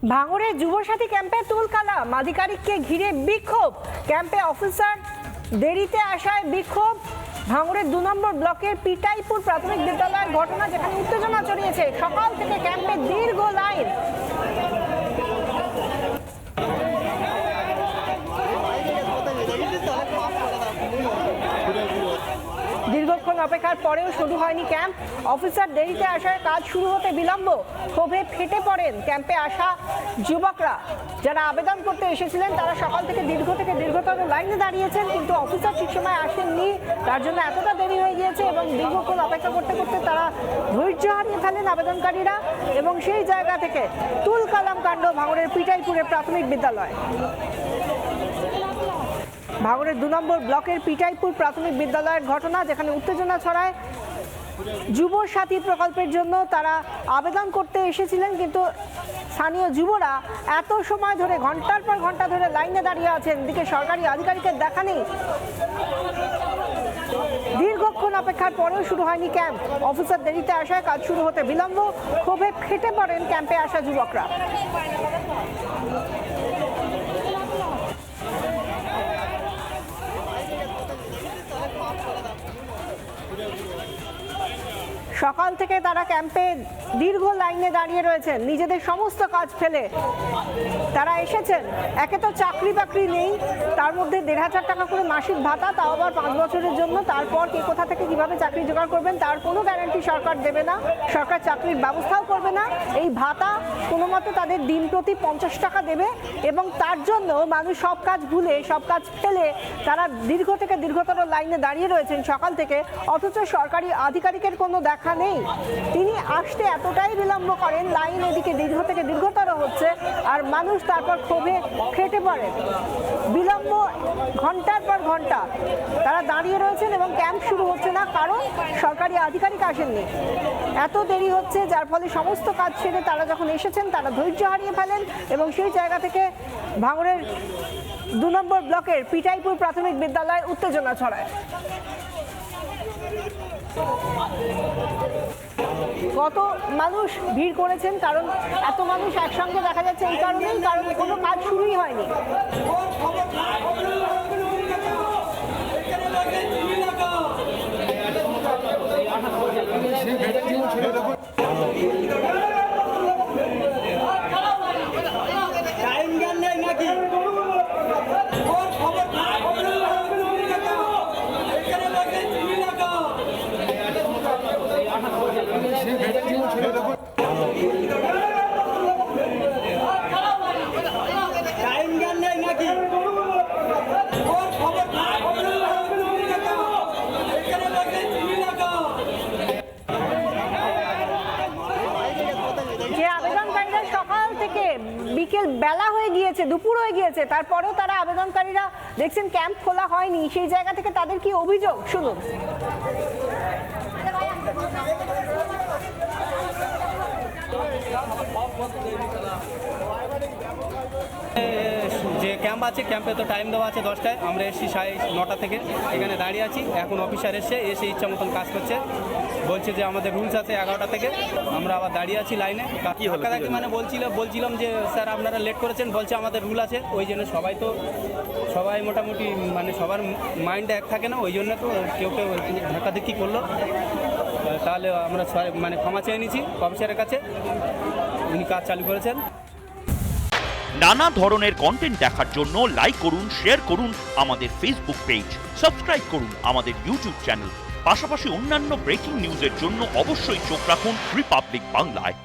ভাঙড়ের যুবসাথী ক্যাম্পে তুলকালাম, আধিকারিককে ঘিরে বিক্ষোভ। ক্যাম্পে অফিসার দেরিতে আসায় বিক্ষোভ। ভাঙড়ের 2 নম্বর ব্লকের পিটাইপুর প্রাথমিক বিদ্যালয়ের ঘটনা, যেখানে উত্তেজনা ছড়িয়েছে। সকাল থেকে ক্যাম্পে দীর্ঘ লাইন। দীর্ঘক্ষণ অপেক্ষার পরেও শুরু হয়নি ক্যাম্প। অফিসার দেরিতে আসায় কাজ শুরু হতে বিলম্ব। ক্ষোভে ফেটে পড়েন ক্যাম্পে আসা যুবকরা। যারা আবেদন করতে এসেছিলেন তারা সকাল থেকে দীর্ঘতর লাইনে দাঁড়িয়েছেন, কিন্তু অফিসার ঠিক সময় আসেননি। তার জন্য এতটা দেরি হয়ে গিয়েছে এবং দীর্ঘক্ষণ অপেক্ষা করতে করতে তারা ধৈর্য হারিয়ে ফেলেন আবেদনকারীরা। এবং সেই জায়গা থেকে তুলকালাম কাণ্ড ভাঙড়ের পিটাইপুরের প্রাথমিক বিদ্যালয়। ভাঙড়ের 2 নম্বর ব্লকের পিটাইপুর প্রাথমিক বিদ্যালয়ের ঘটনা, যেখানে উত্তেজনা ছড়ায়। যুব সাথী প্রকল্পের জন্য তারা আবেদন করতে এসেছিলেন, কিন্তু স্থানীয় যুবরা এত সময় ধরে ঘন্টার পর ঘন্টা ধরে লাইনে দাঁড়িয়ে আছেন। এদিকে সরকারি আধিকারিকের দেখা নেই। দীর্ঘক্ষণ অপেক্ষার পরেও শুরু হয়নি ক্যাম্প। অফিসার দেরিতে আসায় কাজ শুরু হতে বিলম্ব। ক্ষোভে ফেটে পড়েন ক্যাম্পে আসা যুবকরা। সকাল থেকে তারা ক্যাম্পে দীর্ঘ লাইনে দাঁড়িয়ে রয়েছেন। নিজেদের সমস্ত কাজ ফেলে তারা এসেছেন। একে তো চাকরি বাকরি নেই, তার মধ্যে 1,500 টাকা করে মাসিক ভাতা, তাও আবার 5 বছরের জন্য। তারপর কে কোথা থেকে কিভাবে চাকরি জোগাড় করবেন তার কোনো গ্যারান্টি সরকার দেবে না। সরকার চাকরির ব্যবস্থাও করবে না। এই ভাতা কোনো মতে তাদের দিন প্রতি 50 টাকা দেবে, এবং তার জন্য মানুষ সব কাজ ভুলে, সব কাজ ফেলে তারা দীর্ঘতর লাইনে দাঁড়িয়ে রয়েছেন সকাল থেকে। অথচ সরকারি আধিকারিকের কোনো দেখা নেই। তিনি আসতে এতটাই বিলম্ব করেন, লাইন এদিকে দীর্ঘতর হচ্ছে, আর মানুষ তারপর ক্ষোভে ফেটে পড়ে। বিলম্ব ঘন্টার পর ঘন্টা তারা দাঁড়িয়ে রয়েছেন এবং ক্যাম্প শুরু হচ্ছে না, কারণ সরকারি আধিকারিক আসেননি। এত দেরি হচ্ছে, যার ফলে সমস্ত কাজ ছেড়ে তারা যখন এসেছেন তারা ধৈর্য হারিয়ে ফেলেন। এবং সেই জায়গা থেকে ভাঙড়ের 2 নম্বর ব্লকের পিটাইপুর প্রাথমিক বিদ্যালয়ে উত্তেজনা ছড়ায়। কত মানুষ ভিড় করেছেন, কারণ এত মানুষ একসঙ্গে দেখা যাচ্ছে এই কারণেই, কারণ কোনো কাজ শুরুই হয়নি। বিকেল বেলা হয়ে গিয়েছে, দুপুর হয়ে গিয়েছে, তারপরেও তারা আবেদনকারীরা দেখছেন ক্যাম্প খোলা হয়নি। সেই জায়গা থেকে তাদের কি অভিযোগ শুনুন। যে ক্যাম্প আছে, ক্যাম্পে তো টাইম দেওয়া আছে 10টায়। আমরা এসেছি 9:30 থেকে এখানে দাঁড়িয়ে আছি। এখন অফিসার এসে ইচ্ছা মতন কাজ করছে, বলছে যে আমাদের রুলস আছে 11টা থেকে। আমরা আবার দাঁড়িয়ে আছি লাইনে। কাকি মানে বলছিলাম যে স্যার আপনারা লেট করেছেন, বলছে আমাদের রুল আছে। ওই জন্য সবাই মোটামুটি মানে সবার মাইন্ডে এক থাকে না, ওই জন্য তো কেউ ধাক্কাধাক্কি করলো। তাহলে আমরা মানে ক্ষমা চেয়ে নিয়েছি অফিসারের কাছে, উনি কাজ চালু করেছেন। নানা ধরনের কন্টেন্ট দেখার জন্য লাইক করুন, শেয়ার করুন আমাদের ফেসবুক পেজ, সাবস্ক্রাইব করুন আমাদের ইউটিউব চ্যানেল। পাশাপাশি অন্যান্য ব্রেকিং নিউজের জন্য অবশ্যই চোখ রাখুন রিপাবলিক বাংলায়।